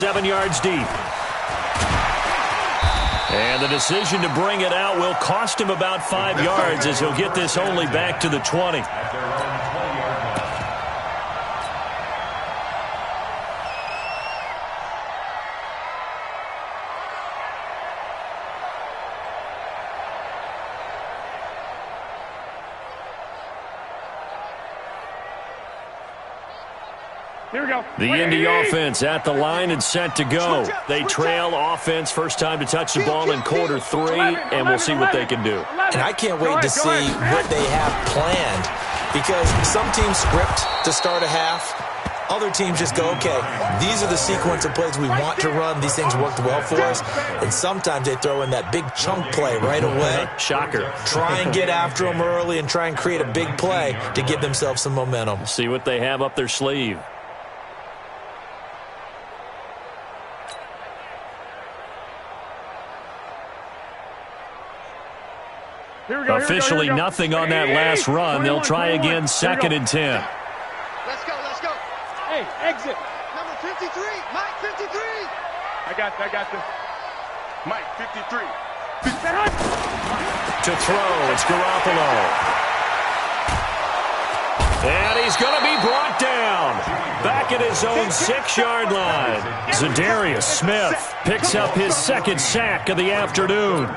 7 yards deep. And the decision to bring it out will cost him about 5 yards as he'll get this only back to the 20. Here we go. The Indy offense at the line and set to go. They trail offense first time to touch the ball in quarter 3, and we'll see what they can do. And I can't wait to see what they have planned, because some teams script to start a half. Other teams just go, okay, these are the sequence of plays we want to run. These things worked well for us. And sometimes they throw in that big chunk play right away. Shocker. Try and get after them early and try and create a big play to give themselves some momentum. See what they have up their sleeve. Officially nothing on that last run. They'll try again, 2nd and 10. Let's go, let's go. Hey, exit. Number 53, Mike 53. I got this. Mike 53. To throw, it's Garoppolo. And he's going to be brought down. Back at his own 6-yard line. Zadarius Smith picks up his 2nd sack of the afternoon.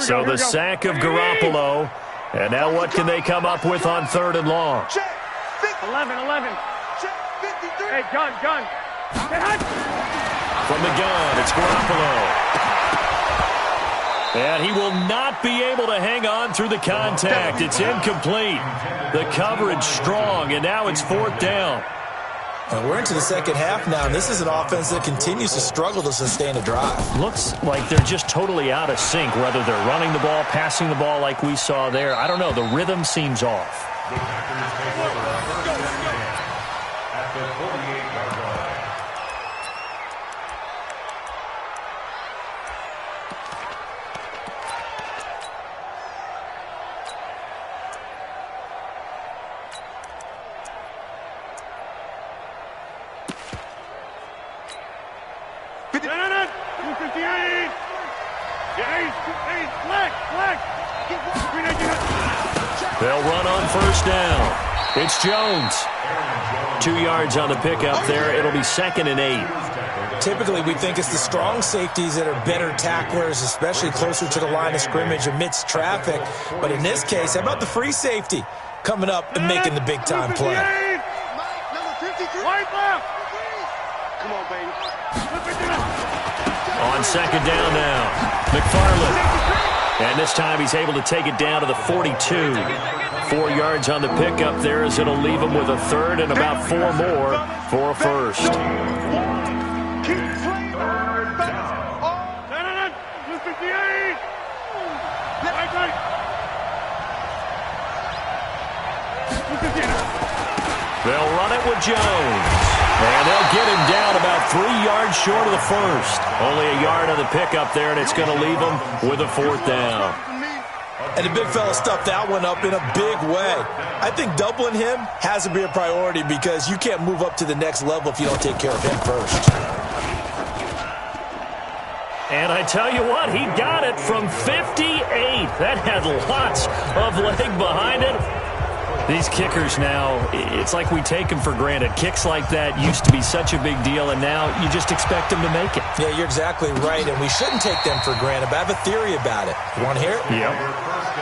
So the sack of Garoppolo. And now what can they come up with on 3rd and long? 11. Hey, gun. From the gun, it's Garoppolo. And he will not be able to hang on through the contact. It's incomplete. The coverage strong, and now it's 4th down. We're into the second half now, and this is an offense that continues to struggle to sustain a drive. Looks like they're just totally out of sync, whether they're running the ball, passing the ball like we saw there. I don't know. The rhythm seems off. They'll run on 1st down. It's Jones. 2 yards on the pickup there. It'll be 2nd and 8. Typically, we think it's the strong safeties that are better tacklers, especially closer to the line of scrimmage amidst traffic. But in this case, how about the free safety coming up and making the big-time play? Come on, baby. On 2nd down now, McFarland. And this time he's able to take it down to the 42. 4 yards on the pickup there as it'll leave him with a 3rd and about 4 more for a 1st. They'll run it with Jones. And they'll get him down about 3 yards short of the 1st. Only a yard on the pickup there, and it's going to leave him with a 4th down. And the big fella stuffed that one up in a big way. I think doubling him has to be a priority, because you can't move up to the next level if you don't take care of him first. And I tell you what, he got it from 58. That had lots of leg behind it. These kickers now, it's like we take them for granted. Kicks like that used to be such a big deal, and now you just expect them to make it. Yeah, you're exactly right, and we shouldn't take them for granted, but I have a theory about it. You want to hear it? Yep.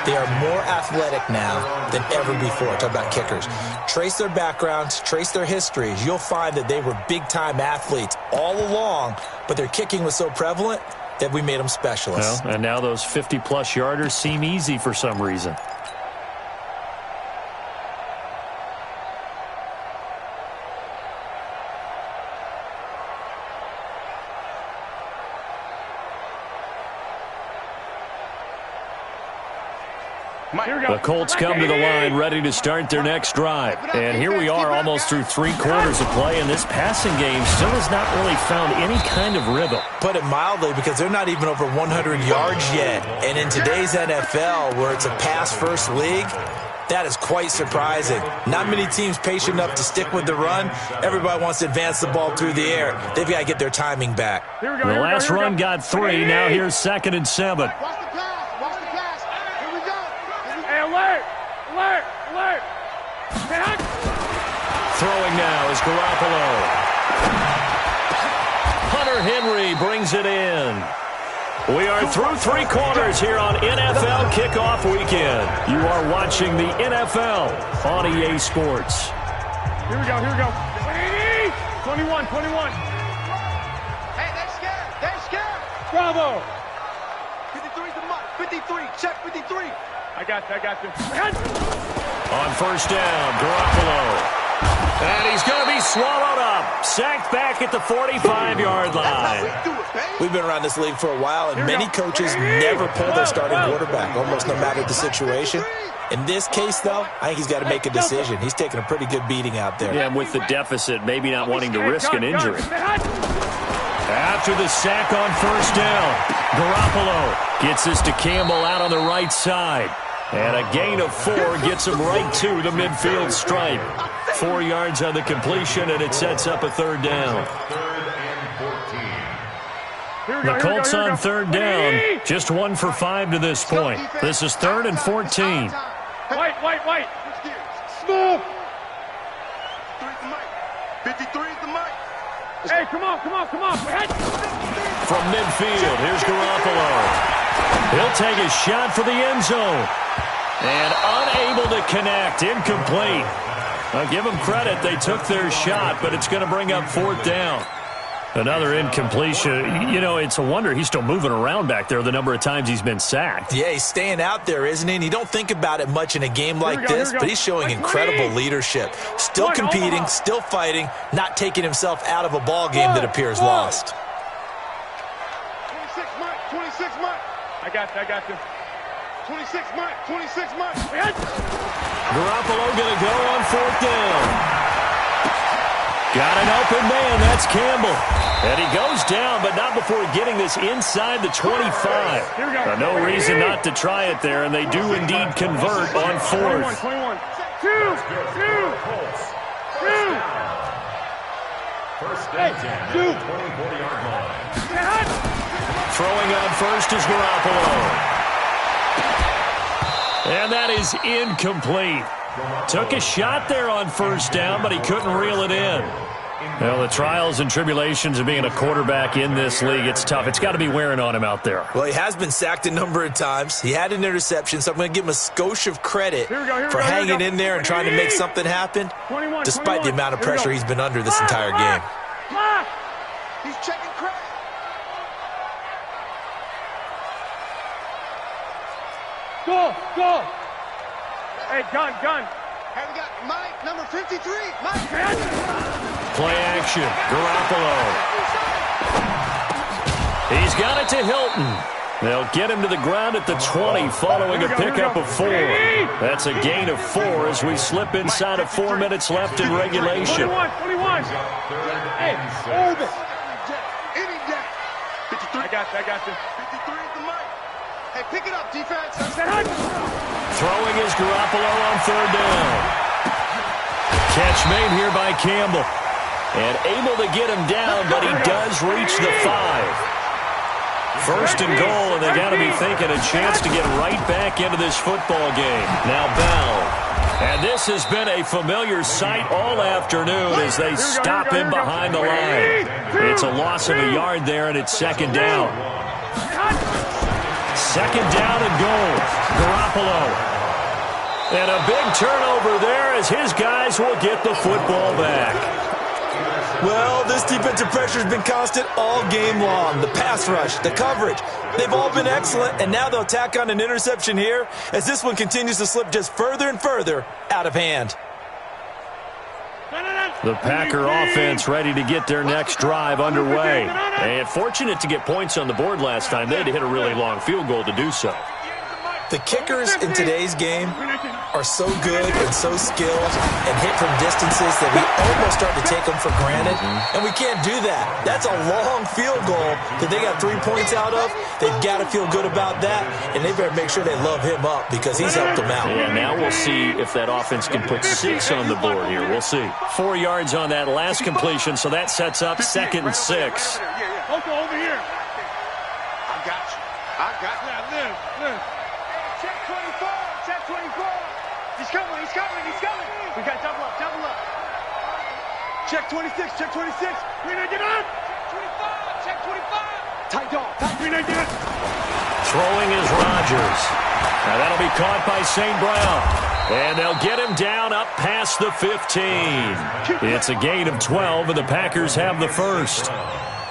They are more athletic now than ever before. Talk about kickers. Trace their backgrounds, trace their histories. You'll find that they were big-time athletes all along, but their kicking was so prevalent that we made them specialists. Well, and now those 50-plus yarders seem easy for some reason. The Colts come to the line ready to start their next drive. And here we are almost through 3 quarters of play, and this passing game still has not really found any kind of rhythm. Put it mildly, because they're not even over 100 yards yet. And in today's NFL, where it's a pass-first league, That is quite surprising. Not many teams patient enough to stick with the run. Everybody wants to advance the ball through the air. They've got to get their timing back. The last run got 3. Now here's 2nd and 7. Watch the pass. Watch the pass. Here we go. Hey, alert! Alert! Alert! Throwing now is Garoppolo. Hunter Henry brings it in. We are through 3 quarters here on NFL Kickoff Weekend. You are watching the NFL on EA Sports. Here we go, here we go. 21. Hey, they're scared. They're scared. Bravo! 53's the mark. 53. Check 53. I got this. On first down, Garoppolo. And he's going to be swallowed up. Sacked back at the 45-yard line. That's how we do it, baby. We've been around this league for a while, and many coaches never pull their starting quarterback, almost no matter the situation. In this case, though, I think he's got to make a decision. He's taking a pretty good beating out there. Yeah, and with the deficit, maybe not wanting to risk an injury. After the sack on first down, Garoppolo gets this to Campbell out on the right side. And a gain of 4 gets him right to the midfield stripe. 4 yards on the completion, and it sets up a 3rd down. The Colts on 3rd down, just 1 for 5 to this point. This is 3rd and 14. White. Smooth. 53's the mic. Hey, come on. From midfield, here's Garoppolo. He'll take a shot for the end zone. And unable to connect, incomplete. I'll give them credit, they took their shot, but it's going to bring up 4th down. Another incompletion. You know, it's a wonder he's still moving around back there the number of times he's been sacked. Yeah, he's staying out there, isn't he? And you don't think about it much in a game like this, but he's showing incredible leadership. Still competing, still fighting, not taking himself out of a ball game that appears lost. 26 Mike. I got this. 26 Mike. Garoppolo going to go on 4th down. Got an open man, that's Campbell. And he goes down, but not before getting this inside the 25. No reason not to try it there, and they do indeed convert on 4th. 21. Two. First and 10, 24-yard line. Throwing on first is Garoppolo. And that is incomplete. Took a shot there on first down, but he couldn't reel it in. Well, the trials and tribulations of being a quarterback in this league, it's tough. It's got to be wearing on him out there. Well, he has been sacked a number of times. He had an interception, so I'm going to give him a skosh of credit for hanging in there and trying to make something happen, despite the amount of pressure he's been under this entire game. He's checking credit. Go. Hey, gun. Hey, we got Mike, number 53. Mike. Play action. Garoppolo. He's got it to Hilton. They'll get him to the ground at the 20 following a pickup of 4. That's a gain of 4 as we slip inside of 4 minutes left in regulation. 21. Hey, hold it. Any day. 53. I got this. 53 is the mic. Hey, pick it up, defense. Throwing is Garoppolo on 3rd down. Catch made here by Campbell. And able to get him down, but he does reach the 5. First and goal, and they got to be thinking a chance to get right back into this football game. Now Bell. And this has been a familiar sight all afternoon as they stop him behind the line. It's a loss of a yard there, and it's 2nd down. 2nd down and goal. Garoppolo. And a big turnover there as his guys will get the football back. Well, this defensive pressure has been constant all game long. The pass rush, the coverage, they've all been excellent, and now they'll tack on an interception here as this one continues to slip just further and further out of hand. The Packer offense ready to get their next drive underway. And fortunate to get points on the board last time. They had to hit a really long field goal to do so. The kickers in today's game are so good and so skilled and hit from distances that we almost start to take them for granted, and we can't do that. That's a long field goal that they got 3 points out of. They've got to feel good about that, and they better make sure they love him up because he's helped them out. Yeah, now we'll see if that offense can put 6 on the board here. We'll see. 4 yards on that last completion, so that sets up 2nd and 6. Okay, over here. I got you. I got you. Live. Check 24. Check 24. He's coming. He's coming. He's coming. We got double up. Double up. Check 26. Check 26. Green Knight, get up. Check 25. Tight dog. Green Knight, get up. Throwing is Rodgers. Now that'll be caught by St. Brown. And they'll get him down up past the 15. It's a gain of 12, and the Packers have the first.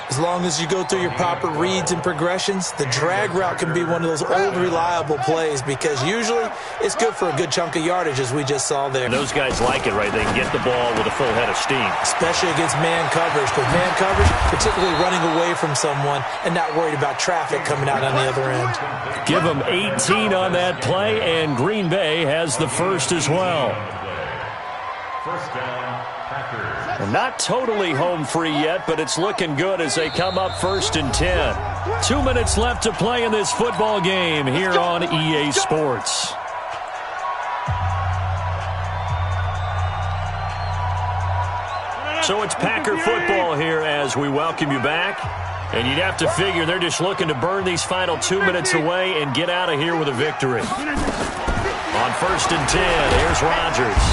As long as you go through your proper reads and progressions, the drag route can be one of those old reliable plays because usually it's good for a good chunk of yardage, as we just saw there. Those guys like it, right? They can get the ball with a full head of steam. Especially against man coverage, because man coverage, particularly running away from someone and not worried about traffic coming out on the other end. Give them 18 on that play, and Green Bay has the first as well. First down, Packers. Well, not totally home free yet, but it's looking good as they come up 1st and 10. 2 minutes left to play in this football game here on EA Sports. So it's Packer football here as we welcome you back. And you'd have to figure they're just looking to burn these final 2 minutes away and get out of here with a victory. On 1st and 10, here's Rodgers.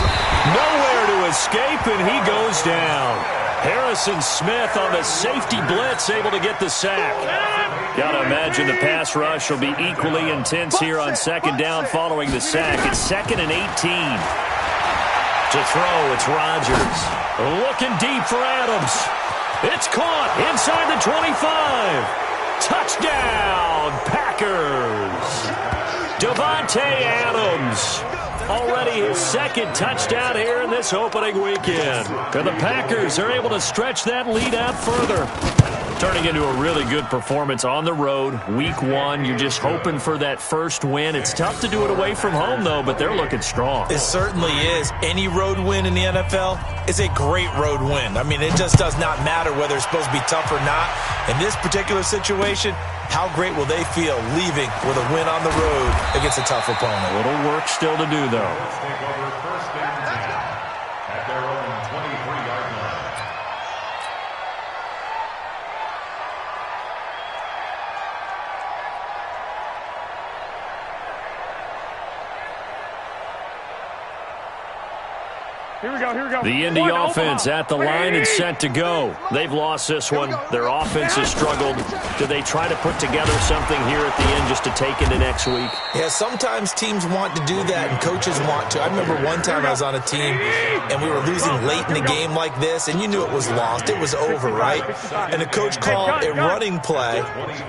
Nowhere to escape, and he goes down. Harrison Smith on the safety blitz, able to get the sack. Got to imagine the pass rush will be equally intense here on 2nd down following the sack. It's 2nd and 18. To throw, it's Rodgers. Looking deep for Adams. It's caught inside the 25. Touchdown, Packers. Davante Adams, already his 2nd touchdown here in this opening weekend. And the Packers are able to stretch that lead out further. Turning into a really good performance on the road. Week 1, you're just hoping for that first win. It's tough to do it away from home, though, but they're looking strong. It certainly is. Any road win in the NFL is a great road win. I mean, it just does not matter whether it's supposed to be tough or not. In this particular situation, how great will they feel leaving with a win on the road against a tough opponent? A little work still to do, though. Let's take over 1st and 10 at their own 23-yard line. Here we go. The Indy offense at the line and set to go. They've lost this one. Their offense has struggled. Do they try to put together something here at the end just to take into next week? Yeah, sometimes teams want to do that and coaches want to. I remember one time I was on a team and we were losing late in the game like this, and you knew it was lost. It was over, right? And the coach called a running play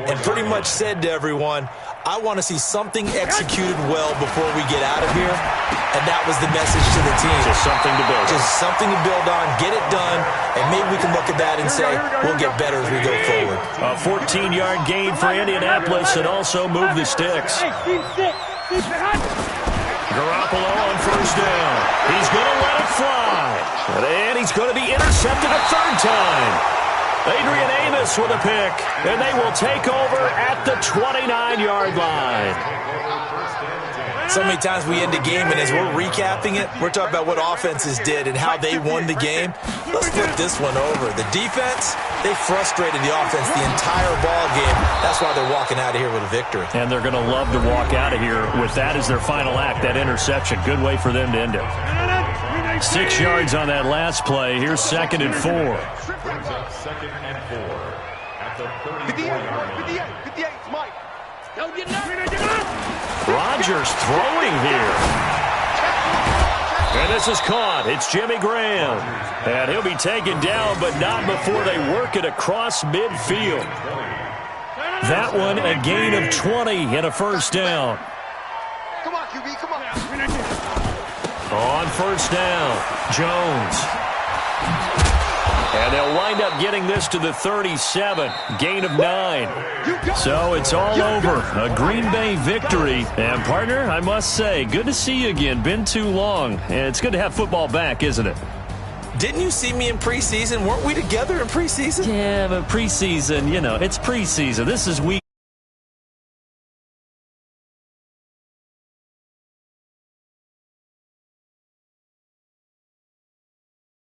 and pretty much said to everyone, I want to see something executed well before we get out of here. And that was the message to the team. Just something to build on. Just something to build on, get it done, and maybe we can look at that and say, we'll get better as we go forward. A 14-yard gain for Indianapolis and also move the sticks. Garoppolo on 1st down. He's going to let it fly. And he's going to be intercepted a 3rd time. Adrian Amos with a pick, and they will take over at the 29-yard line. So many times we end a game, and as we're recapping it, we're talking about what offenses did and how they won the game. Let's flip this one over. The defense, they frustrated the offense the entire ball game. That's why they're walking out of here with a victory. And they're going to love to walk out of here with that as their final act, that interception. Good way for them to end it. 6 yards on that last play. Here's 2nd and 4. Brings up 2nd and 4 at the 34-yard line. 58, Mike. Don't get up. Rodgers throwing here. And this is caught. It's Jimmy Graham. And he'll be taken down, but not before they work it across midfield. That one a gain of 20 and a 1st down. Come on, QB, come on. On 1st down, Jones. And they'll wind up getting this to the 37, gain of 9. So it's all over, a Green Bay victory. And, partner, I must say, good to see you again. Been too long. And it's good to have football back, isn't it? Didn't you see me in preseason? Weren't we together in preseason? Yeah, but preseason, you know, it's preseason. This is week